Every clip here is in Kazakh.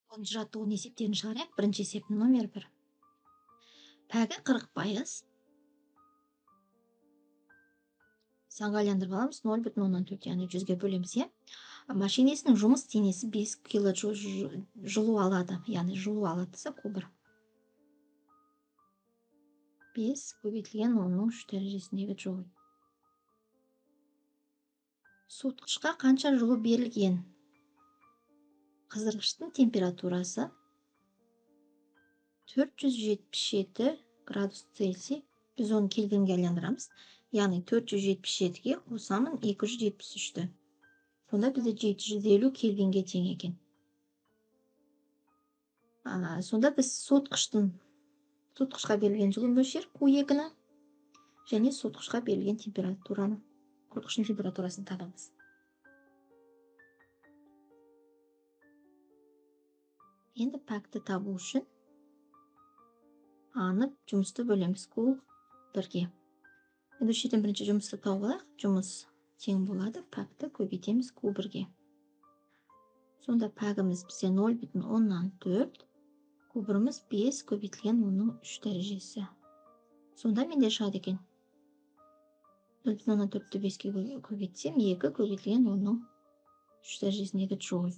Жаттығудың есептерін шығарайық. Бірінші есептің номер 1. Пәгі 40%. Санға айландырып аламыз. 0,4, яғни 100-ге бөлеміз, иә. Машинесінің жұмыс денесі 5 килоджоуль жылу алады. Яғни жылу алады десе кубр. 5 көбейтілген 10-ның 3 дәрежесіндегі джоуль. Суытқышқа қанша жылу берілген? Қыздырғыштың температурасы 477 градус Цельсий. Біз оны кельвинге айландырамыз. Яғни 477-ге қосамын 273-ті. Сонда бізде 750 кельвинге тең екен. Сонда біз суытқышқа берілген жылу мөлшер Q2-ні және суытқышқа берілген температураны, суытқыштың температурасын табамыз. Енді пәкті табу үшін анып жұмысты бөлеміз Q1-ге. Енді үшеден бірінші жұмысты тауып алайық. Жұмыс тең болады, пәкті көбейтеміз Q1-ге. Сонда пәгіміз бізде 0,4, кубырымыз 5 көбейтілген 10-ның 3 дәрежесі. Сонда менде шығады екен. 0,4-ті 5-ке көбейтсем, 2 көбейтілген 10-ның 3 дәрежесіндегі джоуль.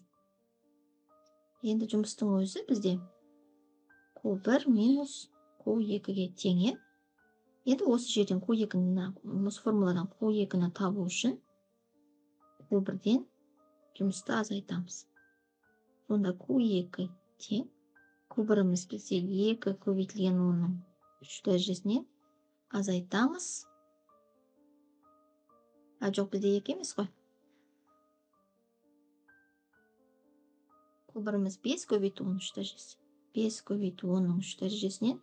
Енді жұмыстың өзі бізде Q1 минус Q2-ге тең. Енді осы жерден осы формуладан Q2-ні табу үшін Q1-ден жұмысты азайтамыз. Сонда Q2 тең. Q1-іміз бізде 2 көбейтілген 10-ның 3 дәрежесіне азайтамыз. Жоқ, бізде 2 емес қой. Q1-іміз 5 көбейту 10-ның 3 дәрежесі. 5 көбейту 10-ның 3 дәрежесінен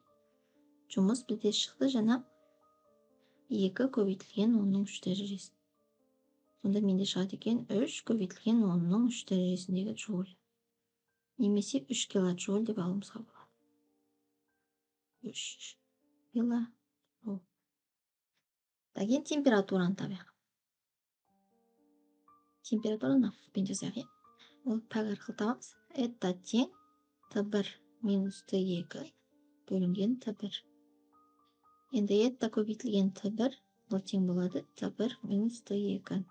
жұмыс бізде шықты жаңа 2 көбейтілген 10-ның 3 дәрежесі. Сонда менде шығады екен 3 көбейтілген 10-ның 3 дәрежесіндегі джоуль. Немесе 3 килоджоуль деп алуымызға болады. 3 килоджоуль. Деген температураны табайық. Температураны пен жазайық. Ол пәк арқылы табамыз. Это тең Т1 минус Т2 бөлінген Т1. Енді это көбейтілген Т1 ол тең болады Т1 минус Т2.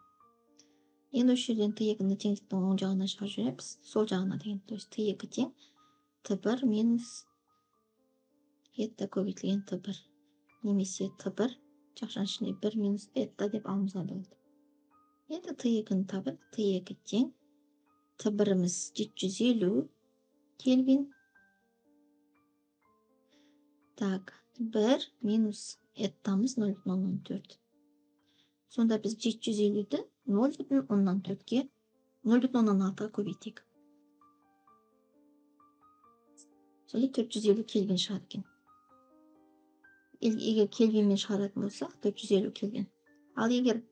Енді осы жерден Т2-ні теңдіктің оң жағына шығарып жібереміз. Сол жағына деген, то есть Т2 тең Т1 минус это көбейтілген Т1. Немесе Т1 жақшаның ішінде 1 минус это деп алуымызға болады. Енді Т2-ні табып, Т2 тең Т1-іміз 750 кельвин. Так, 1 минус этамыз 0,4. Сонда біз 750-ді 0,4-ге 0,6-ға көбейтейік. Сонда 450 кельвин шығады екен. Егер кельвинмен шығаратын болсақ, 450 кельвин. Ал егер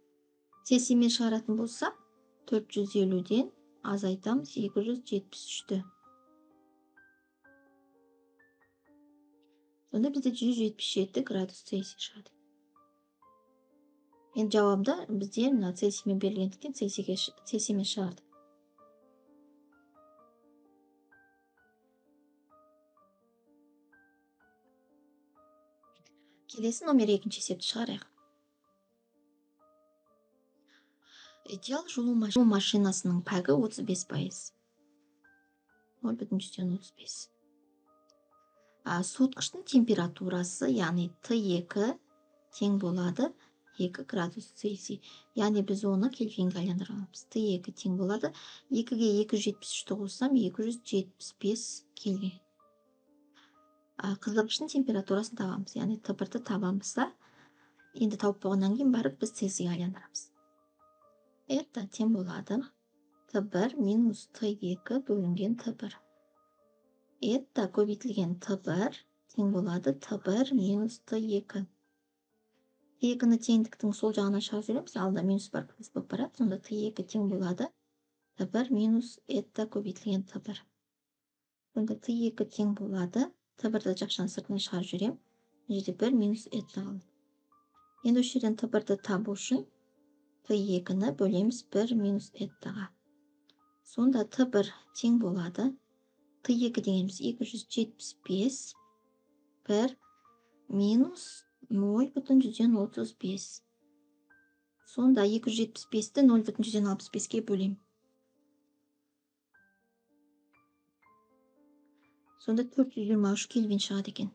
Цельсиймен шығаратын болсақ, 450-ден азайтамыз 273-ті. Сонда бізде 177 градус Цельсий шығады. Енді жауабында бізде Цельсиймен берілгендіктен Цельсиймен шығарды. Келесі номер 2-ші есепті шығарайық. Идеал жылу машинасының пәгі 35%. 0,35. Суытқыштың температурасы, яғни Т2 тең болады 2 градус Цельсий. Яғни біз оны кельвинге айландырамыз. Т2 тең болады 2-ге 273-ті қоссам 275 кельвин. Қыздырғыштың температурасын табамыз, яғни Т1-ті табамызса, енді тауып болғаннан кейін барып біз Цельсийге айландырамыз. Это тең болады Т1 минус Т2 бөлінген Т1. Это көбейтілген Т1 тең болады Т1 минус Т2. Т2-ні теңдіктің сол жағына шығарып жібереміз, алда минус бар плюс болып барады. Сонда Т2 тең болады Т1 минус это көбейтілген Т1. Сонда Т2 тең болады Т1-ді жақшаның сыртына шығарып жіберем. Жерде 1 минус это алады. Енді осы жерден Т1-ді табу үшін Т2-ні бөлеміз 1 минус это-ға. Сонда Т1 тең болады T2 дегеніміз 275 бір минус 0,35. Сонда 275-ті 0,65-ке бөлем. Сонда 423 кельвин шығады екен.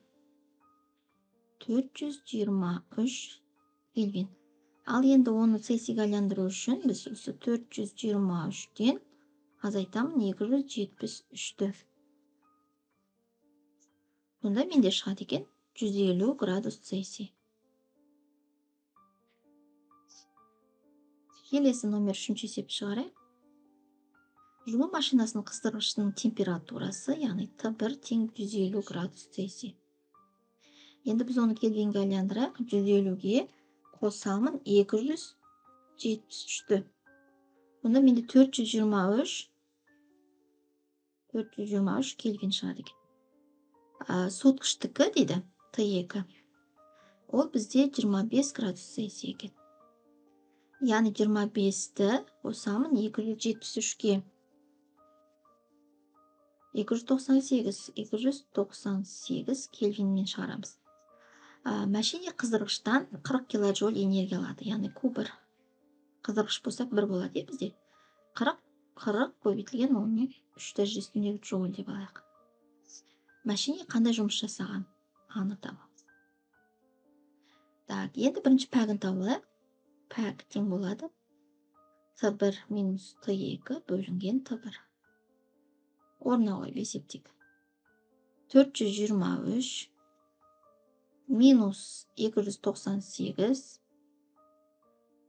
423 кельвин. Ал енді оны цельсийге айландыру үшін біз осы 423-тен азайтамын 273-ті. Сонда менде шығады екен 150 градус цельсий. Келесі номер 3-ші есеп шығарайық. Жылу машинасының қыздырғышының температурасы, яғни Т1 тең 150 градус цельсий. Енді біз оны кельвинге айландырайық. 150-ге қосамын 273-ті. Онда менде 423 кельвин шығады екен. Сотқыштікі дейді Т2. Ол бізде 25 градус цельсий екен. Яғни 25-ті қосамын 273-ке. 298 кельвинмен шығарамыз. Мәшине қыздырғыштан 40 килоджоуль энергия алады. Яғни кубір қыздырғыш болса 1 болады бізде. 40 көбейтілген оның 3 дәрежесіндегі джоуль деп алайық. Мәшине қандай жұмыс жасаған? Аны табамыз. Так, енді бірінші пәгін тауып алайық. Пәк тең болады Т1 минус Т2 бөлінген Т1. Орнына қойып есептейік. 423 минус 298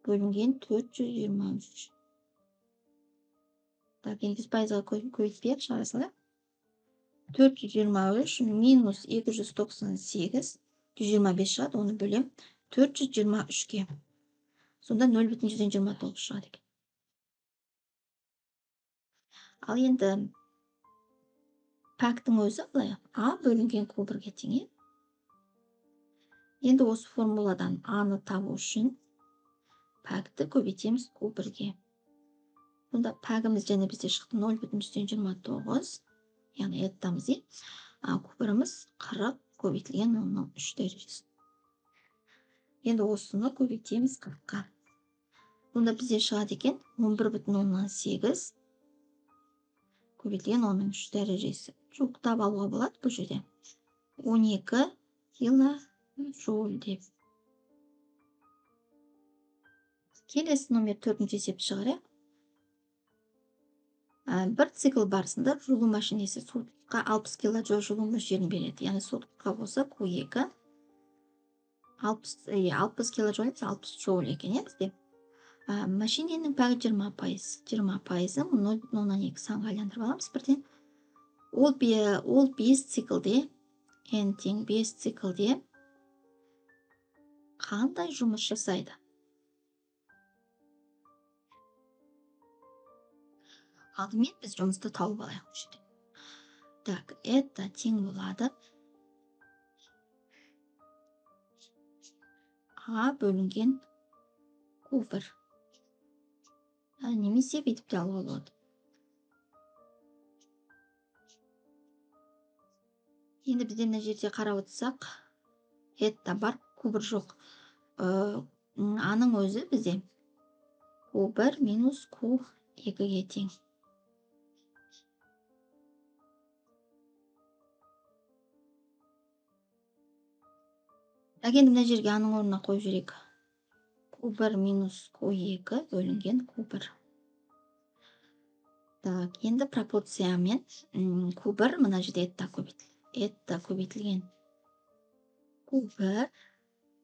бөлінген 423. Так, енді біз пайызға көбейтпейік, шығара салайық. 423 минус 298 125 шығады, оны бөлем 423-ке. Сонда 0,129 шығады екен. Ал енді пәктің өзі былай А бөлінген кубірге тең. Енді осы формуладан Аны табу үшін пәкті көбейтеміз кубірге. Сонда пәгіміз және бізде шықты 0,129, яғни еттамыз. Кубіріміз 40 көбейтілген оның 3 дәрежесі. Енді осыны көбейтеміз 40-қа. Сонда бізде шығады екен 11,8 көбейтілген оның 3 дәрежесі. Жуықтап алуға болады бұл жерде. 12 килоджоуль деп. Келесі номер 4-ші есеп шығарайық. Бір цикл барысында жылу машинесі сотқа 60 килоджоуль жылу мөлшерін береді. Яғни сотқа болса Q2 60 килоджоуль 60 джоуль екен бізде. Машиненің пәгі 20%. 20%-ын 0,2 санға айландырып аламыз бірден. Ол 5 циклде, N тең 5 циклде қандай жұмыс жасайды? Алдымен біз жұмысты тауып алайық. Так, это тең болады А бөлінген Q1. Немесе бүйтіп те алуға болады. Енді бізде мына жерде қарап отырсақ, это бар, Q1 жоқ. Аның өзі бізде Q1 минус Q2-ге тең. Енді мына жерге аның орнына қойып жүрейік. Q1 минус Q2 бөлінген Q1. Так, енді пропорциямен Q1 мына жерде это көбейтілген Q1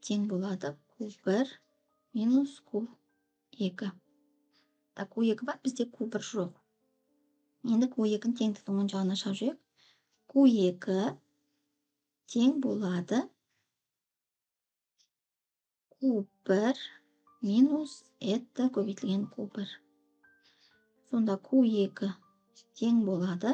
тең болады Q1 минус Q2. Так, Q2 бар, бізде Q1 жоқ. Енді Q2-ның теңдіктің оң жағына шығарып жүрейік. Q2 тең болады Q1 минус это көбейтілген Q1. Сонда Q2 тең болады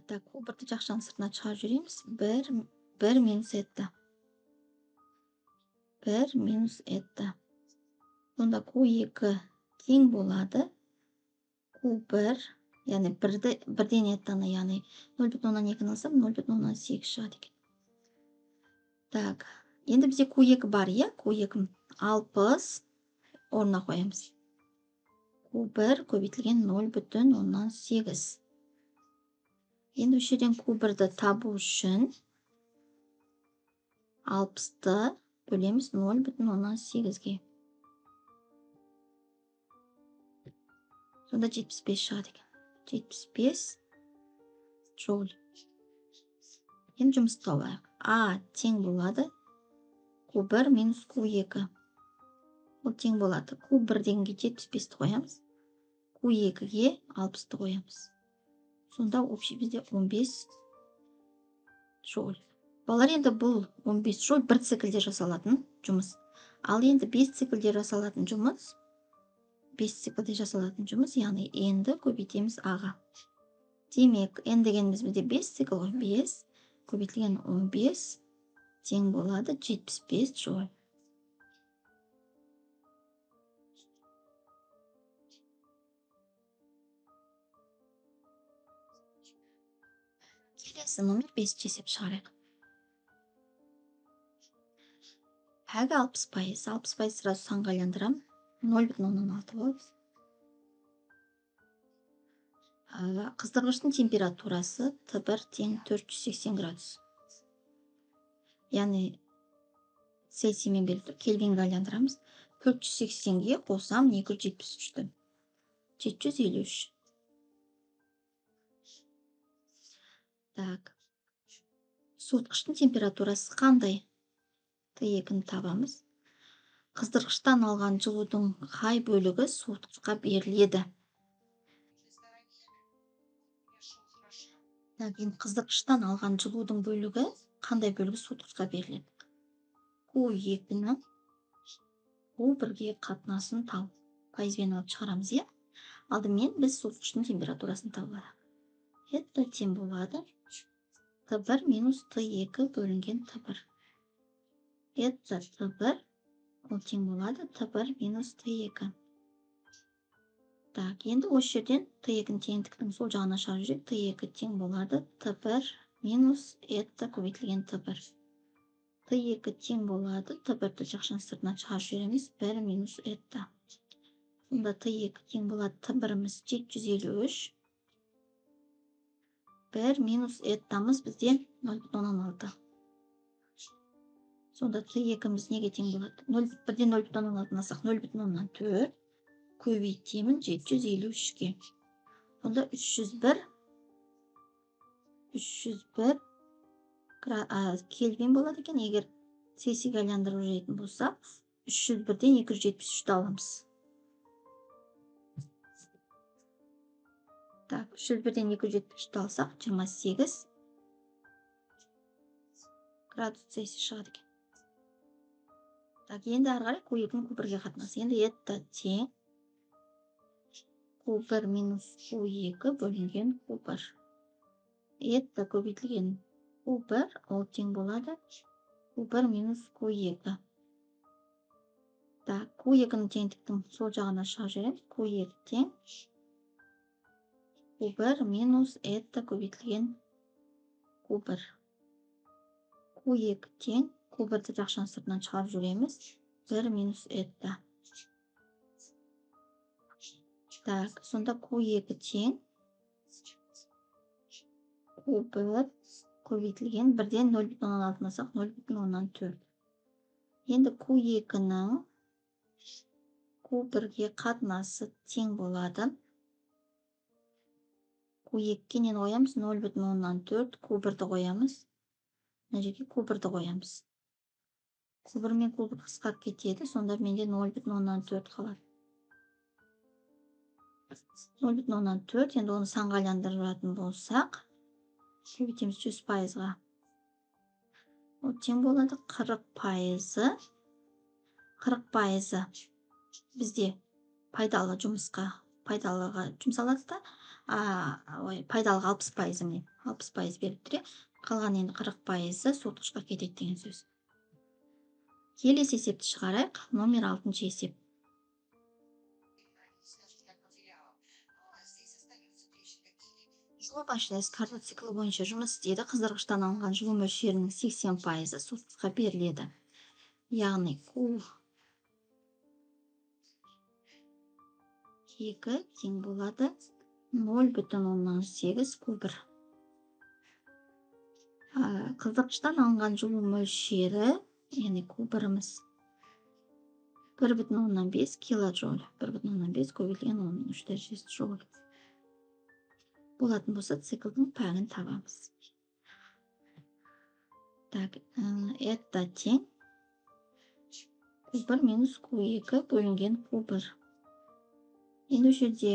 так, Q1-ді жақшаның сыртына шығарып жүреміз. 1 минус это. 1 минус это. Сонда Q2 тең болады Q1, яғни бірден еттаны, яғни 0,2-ні алсам 0,8 шығады екен. Так, енді бізде Q2 бар, Q2 60 орнына қоямыз. Q1 көбейтілген 0,8. Енді осы жерден Q1-ді табу үшін 60-ты бөлеміз 0,8-ге. Сонда 75 шығады екен. 75 джоуль. Енді жұмысты табайық. А тең болады Q1 минус Q2. Ол тең болады. Q1 дегенге 75-ті қоямыз. Q2-ге 60-ты қоямыз. Сонда общий бізде 15 джоуль. Балалар, енді бұл 15 джоуль бір циклде жасалатын жұмыс. Ал енді 5 циклде жасалатын жұмыс, яғни n-ді көбейтеміз А-ға. Демек, n дегеніміз бізде 5 цикл ғой. 5 көбейтілген 15 тең болады 75 джоуль. Келесі номер 5 есеп шығарайық. Әгі 60%. 60% сразу санға айландырам. 0,6 болады. Қыздырғыштың температурасы Т1 тең 480 градус. Яғни Цельсиймен белгілі кельвинге айландырамыз. 480-ге қосам 273-ті. 753. Так. Суытқыштың температурасы қандай? Т2-ні табамыз. Қыздырғыштан алған жылудың қай бөлігі суытқышқа беріледі? Қыздырғыштан алған жылудың бөлігі қандай бөлігі суытқышқа беріледі? Q2-ні Q1-ге қатынасын тауып, пайызбен алып шығарамыз, Алдымен біз суытқыштың температурасын табайық. Это тең болады Т1 минус Т2 бөлінген Т1. Это Т1, ол тең болады Т1 минус Т2. Так, енді осы жерден Т2-ні теңдіктің сол жағына шығарып жүрейік. Т2 тең болады Т1 минус это көбейтілген Т1. Т2 тең болады Т1-ді жақшаның сыртына шығарып жібереміз. 1 минус это. Сонда Т2 тең болады Т1-іміз 753. 1 минус этамыз бізде 0,16. Сонда Т2-іміз неге тең болады? 1-ден 0,16 алсақ 0,4. Көбейтемін 753-ге. Сонда 301 кельвин болады екен. Егер Цельсийге айландырып жүретін болсақ, 301-ден 273-ті аламыз. Так, 301-ден 273-ті алсақ, 28 градус Цельсий шығады екен. Так, енді ары қарай Q2-ні Q1-ге қатынасы. Енді это тең Q1 минус Q2 бөлінген Q1. Это көбейтілген Q1, ол тең болады Q1 минус Q2. Так, Q2-ні теңдіктің сол жағына шығарып жібереміз. Q2 тең Q1 минус это көбейтілген Q1. Q2 тең Q1-ді жақшаның сыртынан шығарып жүреміз. 1 минус это. Так, сонда Q2 тең Q1 көбейтілген 1-ден 0,16 алсақ 0,14. Енді Q2-ның Q1-ге қатынасы тең болады. Q2-ге нені қоямыз? 0,14. Q1-ді қоямыз. Мына жерге Q1-ді қоямыз. Q1 мен Q1 қысқарып кетеді. Сонда менде 0,14 қалады. 0,14. Енді оны санға айландыратын болсақ, көбейтеміз 100%-ға. Ол тең болады 40%. 40% бізде пайдалы пайдалыға жұмсалады да, пайдалыға 60%, 60% беріп тұр. Қалған енді 40% суытқышқа кетеді деген сөз. Келесі есепті шығарайық. Номер 6 есеп. Жылу машинасы Карнот циклі бойынша жұмыс істейді. Қыздырғыштан алынған жылу мөлшерінің 80% суытқышқа беріледі. Яғни Q2 тең болады 0,8 Q1. Қыздырғыштан алынған жылу мөлшері, яғни Q1-іміз 1,5 килоджоуль. 1,5 көбейтілген 10-3 дәрежесі джоуль. Болатын болса, циклдің пәгін табамыз. Так, это тең Q1 минус Q2 бөлінген Q1. Енді жерде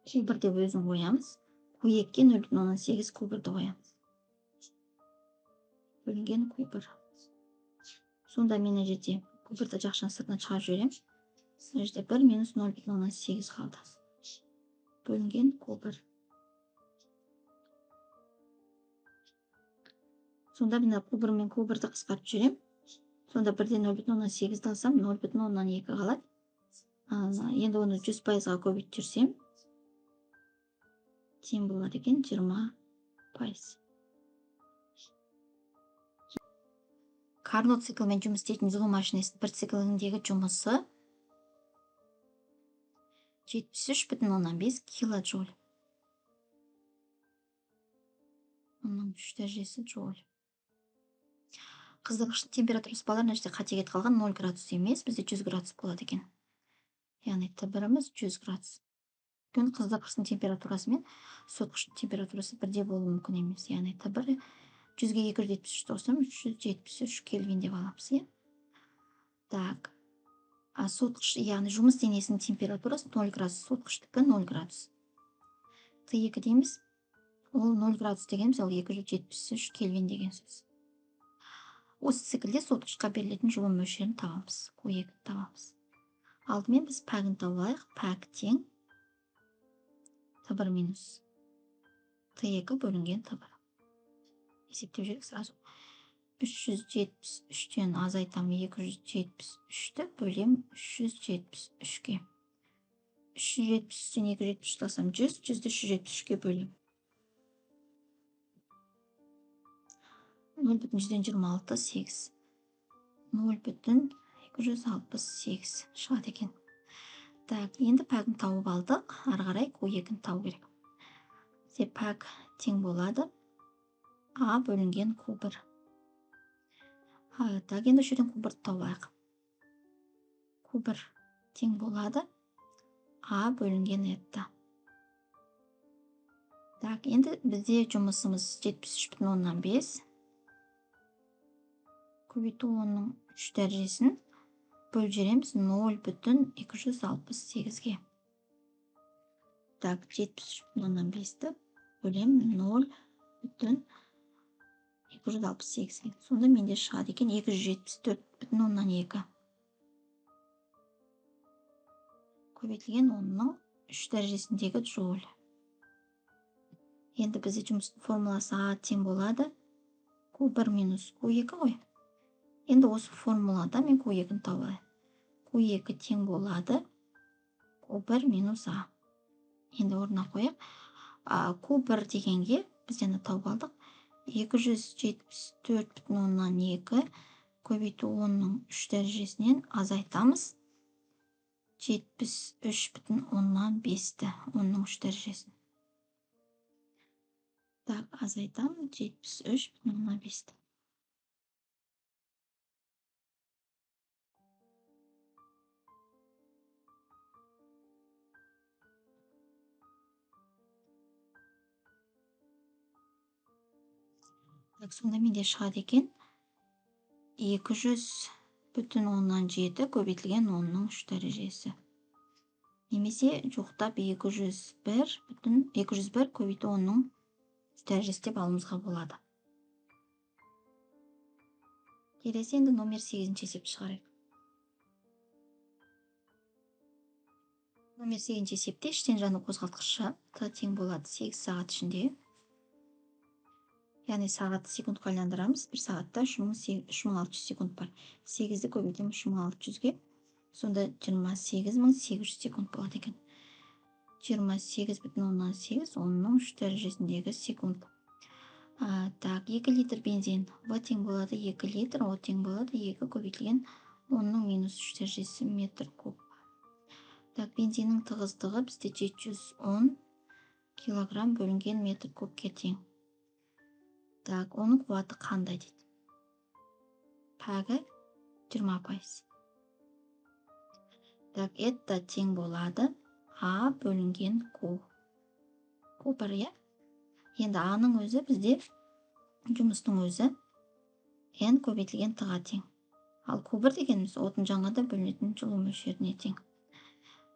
Q1 деп өзін қоямыз. Q2-ге 0,8 Q1-ді қоямыз. Бөлінген Q1. Сонда мен жерде Q1-ді жақшаны сыртына шығарып жіберем. Жерде 1 минус 0,8 қалды. Бөлінген Q1. Сонда мен Q1 мен Q1-ді қысқартып жіберем. Сонда 1-ден 0,8-ді алсам 0,2 қалады. Енді оны 100%-ға көбейтіп жүрсем, тең болады екен 20%. Карнот циклімен жұмыс істейтін жылу машинасының бір цикліндегі жұмысы 73,5 килоджоуль. Оның 3 дәрежесі джоуль. Қыздырғыштың температурасы балалар мына жерде қате кетіп қалған, 0 градус емес, бізде 100 градус болады екен. Яғни Т1-іміз 100 градус. Өйткені қыздырғыштың температурасы мен суытқыштың температурасы бірдей болуы мүмкін емес. Яғни Т1 100-ге 273 қоссам 373 кельвин деп аламыз, иә? Так. Суытқыш, яғни жұмыс денесінің температурасы 0 градус, суытқыштікі 0 градус. Т2 дейміз, ол 0 градус дегеніміз, ол 273 кельвин деген сөз. Осы циклде суытқышқа берілетін жылу мөлшерін табамыз. Q2 табамыз. Алдымен біз пәгін табайық. Пәк тең Т1 минус Т2 бөлінген Т1. Есептеп жүрек сразу. 373-тен азайтам 273-ті бөлем 373-ке. 373-тен 273 алсам 100, 100-ді 373-ке бөлем. 0,126 0,268 шығады екен. Так, енді пәгін тауып алдық. Ары қарай Q2-ні тауып керек. Бізде пәк тең болады А бөлінген Q1. Так, енді жерден Q1-ді тауып. Q1 тең болады А бөлінген это. Так, енді бізде жұмысымыз 73,5 көбейту 10-ның 3 дәрежесін бөліп жібереміз 0,268-ге. Так, 73,5-ті бөлем 0,268-ге. Сонда менде шығады екен 274,2. Көбейтілген 10-ның 3 дәрежесіндегі джоуль. Енді бізде жұмыстың формуласы А тең болады Q1 минус Q2 ғой. Енді осы формулада мен Q2-ні табайын. Q2 тең болады Q1 минус А. Енді орнына қояйық. Q1 дегенге бізден тауып алдық. 274,2 көбейту 10-ның 3 дәрежесінен азайтамыз 73,5-ті 10-ның 3 дәрежесін. Так, азайтам 73,5-ті. Так, сонда менде шығады екен 200,7 көбейтілген 10-ның 3 дәрежесі. Немесе жоқтап 201 көбейту 10-ның 3 дәрежесі деп алуымызға болады. Келесі енді номер 8-ші есеп шығарайық. Номер 8-ші есепте іштен жану қозғалтқышы Т тең болады 8 сағат ішінде. Яғни сағатты секундқа айландырамыз. Bir сағатта 3600 секунд бар. 8-ді көбейтем 3600-ге. Сонда 28800 секунд болады екен. 28,8 оның 3 дәрежесіндегі секунд. Так, 2 литр бензин. В тең болады 2 литр, О тең болады 2 көбейтілген 10-ның минус 3 дәрежесі метр куб. Так, бензиннің тығыздығы бізде 710 килограмм бөлінген метр кубке тең. Так, оның қуаты қандай дейді? Пәгі 20%. Так, это тең болады А бөлінген Q. Q бар, е? Енді А-ның өзі бізде жұмыстың өзі N көбейтілген Т-ға тең. Ал Q1 дегеніміз отын жанғанда бөлінетін жылу мөлшеріне тең.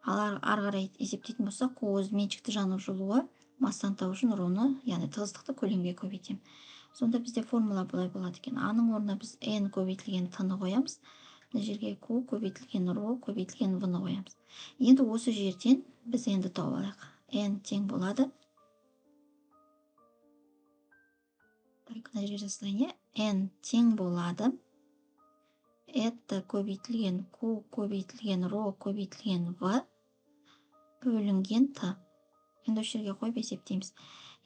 Ал ары қарай есептейтін болсақ, Q өзі меншікті жану жылуы, массаны табу үшін ροны, яғни тығыздықты көлемге көбейтем. Сонда бізде формула былай болады екен. А-ның орнына біз N көбейтілген Т-ны қоямыз. Мына жерге Q көбейтілген ро көбейтілген В-ны қоямыз. Енді осы жерден біз енді тауып алайық. N тең болады. Так, мына жерге жазайын. N тең болады. Это көбейтілген Q көбейтілген ро көбейтілген В бөлінген Т. Енді осы жерге қойып есептейміз.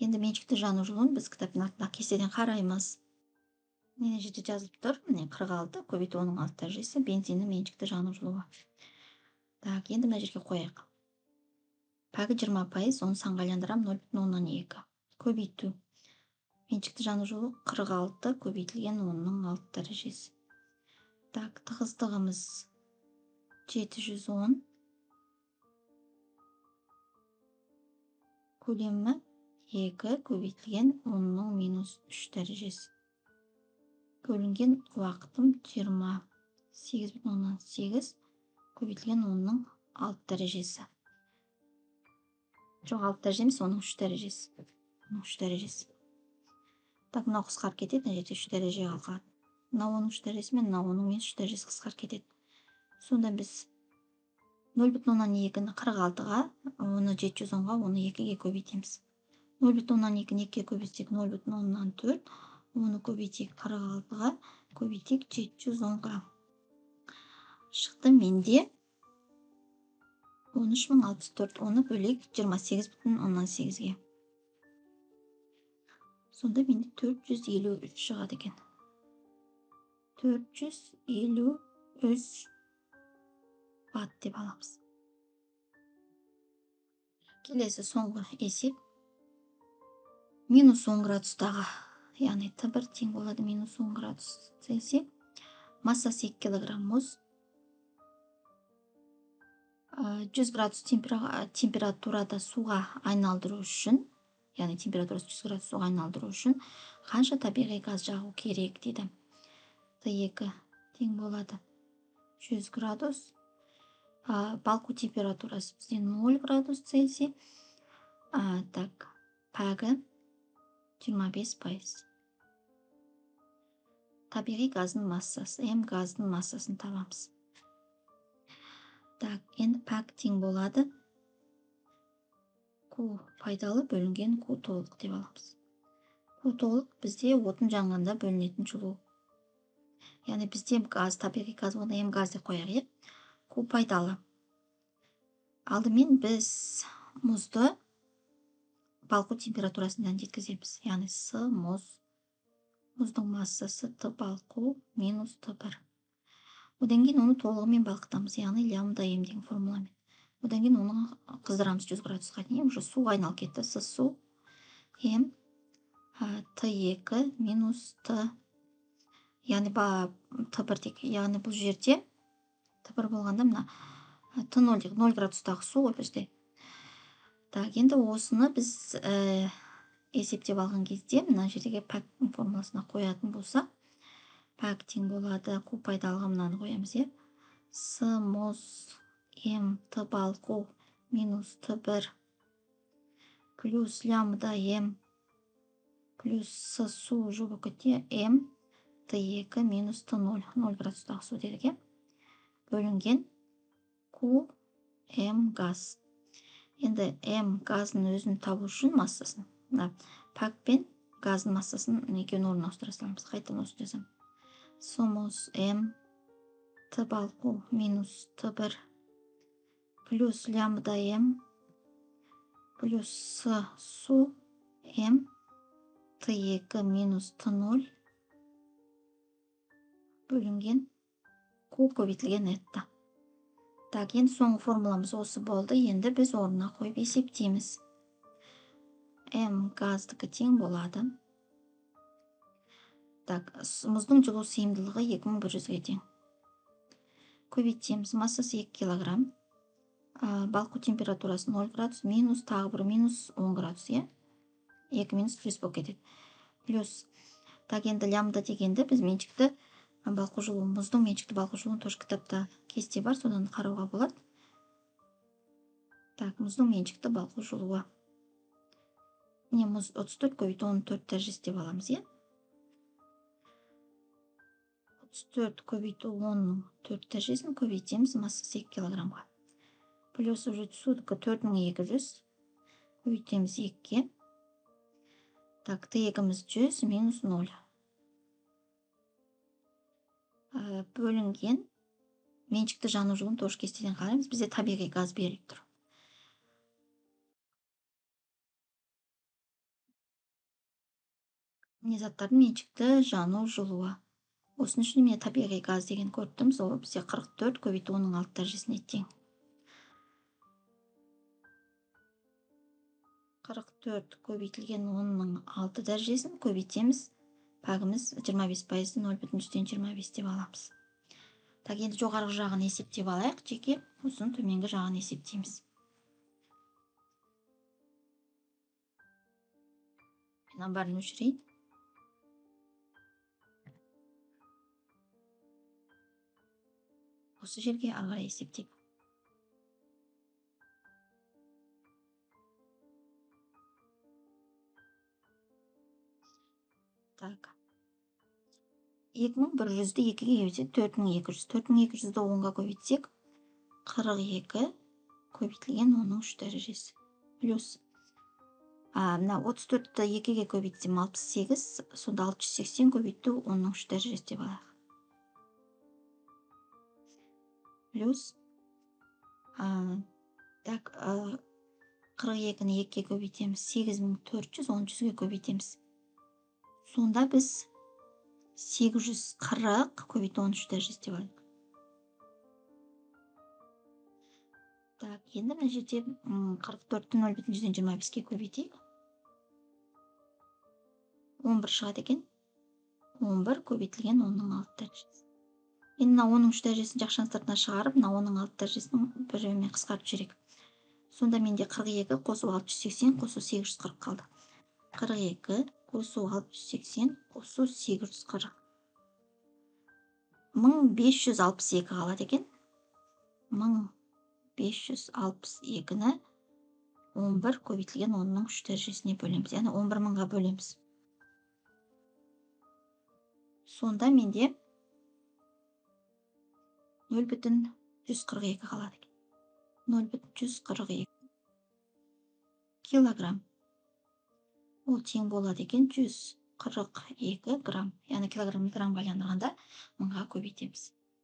Енді меншікті жану жылуын біз кітаптың артында кестеден қараймыз. Мына жерде жазылып тұр. Міне 46 көбейту 10-ның 6 дәрежесі бензиннің меншікті жану жылуы. Так, енді мына жерге қояйық. Пәгі 20%, оны санға айландырамын 0,2. Көбейту. Меншікті жану жылуы 46 көбейтілген 10-ның 6 дәрежесі. Так, тығыздығымыз 710. Көлемі 2 көбейтілген 10-ның минус 3 дәрежесі. Бөлінген уақытым 28,8 көбейтілген 10-ның 6 дәрежесі. Жоқ, 6 дәреже емес, 10-ның 3 дәрежесі. 3 дәрежесі. Так, мынау қысқарып кетеді, мына жерде 3 дәреже қалады. Мынау 10-ның 3 дәрежесі мен мынау 10-ның минус 3 дәрежесі қысқарып кетеді. Сонда біз 0,2-ні 46-ға, оны 710-ға, оны 2-ге көбейтеміз. 0,2-ні 2-ге көбейтсек 0,4, оны көбейтейік 46-ға, көбейтейік 710-ға. Шықты менде 13.064, оны бөлейік 28,8-ге. Сонда менде 453 шығады екен. 453 ватт деп аламыз. Келесі соңғы есеп. Минус 10 градустағы, яғни Т1 тең болады минус 10 градус Цельсий. Массасы 2 килограмм мұз. 100 градус температурада суға айналдыру үшін, яғни температурасы 100 градус суға айналдыру үшін қанша табиғи газ жағу керек дейді. Т2 тең болады 100 градус. Балқу температурасы бізде 0 градус Цельсий. Так, пәгі 25%. Табиғи газдың массасы, М газдың массасын табамыз. Так, енді пәк тең болады Q пайдалы бөлінген Q толық деп аламыз. Q толық бізде отын жанғанда бөлінетін жылу. Яғни бізде газ, табиғи газ, оны М газ деп қояйық. Q пайдалы. Алдымен біз мұзды балқу температурасынан жеткіземіз. Яғни С мұз. Мұздың массасы Т балқу минус Т1. Одан кейін оны толығымен балқытамыз, яғни лямбда М деген формуламен. Одан кейін оны қыздырамыз 100 градусқа дейін, уже суға айналып кетті. С су М Т2 минус Т, яғни Т1 тек, яғни бұл жерде Т1 болғанда мына Т0 0 градустағы су ғой бізде. Так, енді осыны біз есептеп алған кезде мына жердегі пәк формуласына қоятын болсақ, пәк тең болады Q пайдалыға мынаны қоямыз, е? С мұз М Т балқу минус Т1 плюс лямбда М плюс С су жұбы көте М Т2 минус Т0 0 градустағы су дедік, бөлінген Q М газ. Енді М газын өзін табу үшін массасын, пәк пен газын массасын екеуін орнына ауыстыра саламыз. Қайтадан осы жазамын. С мұз М Т балқу минус Т1 плюс лямбда М плюс С су М Т2 минус Т0 бөлінген Q көбейтілген этта. Так, енді соңғы формуламыз осы болды. Енді біз орнына қойып есептейміз. М газдікі тең болады. Так, мұздың жылу сыйымдылығы 2100-ге тең. Көбейтеміз. Массасы 2 килограмм. Балқу температурасы 0 градус, минус тағы бір минус 10 градус, е? 2 минус плюс болып кетеді. Плюс. Так, енді лямбда дегенді біз меншікті балқу жылуы, мұздың меншікті балқу жылуын тоже кітапта кесте бар, содан қарауға болады. Так, мұздың меншікті балқу жылуы. Не, мұз 34 көбейту 14 дәрежесі деп аламыз, е? 34 көбейту 14 дәрежесін көбейтеміз массасы 2 килограммға. Плюс уже судық 4200 көбейтеміз 2-ге. Так, Т2-міз 100 минус 0. Бөлінген меншікті жану жылуын тоже кестеден қараймыз. Бізде табиғи газ беріліп тұр. Не заттардың меншікті жану жылуы. Осының үшін мен табиғи газ деген көріп сол бізде 44 көбейту 16 дәрежесіне тең. 44 көбейтілген 16 дәрежесін көбейтеміз. Пәгіміз 25%, 0,25 деп аламыз. Так, енді жоғарғы жағын есептеп алайық, жеке. Осының төменгі жағын есептейміз. Мен барын өшірейін. Осы жерге ары қарай есептейік. Так. 2100-ді 2-ге көбейтсек 4200. 4200-ді 10-ға көбейтсек 42 көбейтілген 13 дәрежесі. Плюс. Мына 34-ті 2-ге көбейтсем 68, сонда 680 көбейту 13 дәрежесі деп алайық. Плюс. Так, 42-ні 2-ге көбейтеміз 8400, 13-ге көбейтеміз. Сонда біз 840 көбейту 13 дәрежесі деп алайық. Так, енді мына жерде 44-ті 0,25-ге көбейтейік. 11 шығады екен. 11 көбейтілген 16 дәрежесі. Енді мына 13 дәрежесін жақшаның сыртына шығарып, мына 16 дәрежесін бірімен қысқартып жүрек. Сонда менде 42 қосу 680 қосу 840 қалды. 42 қосу 680 қосу 840. 1562 қалады екен. 1562-ні 11 көбейтілген 13 дәрежесіне бөлеміз. Яғни 11 мыңға бөлеміз. Сонда менде 0,142 қалады екен. 0,142 килограмм. Ол тең болады екен 142 грамм. Яғни килограмм граммға айландырғанда мыңға көбейтеміз.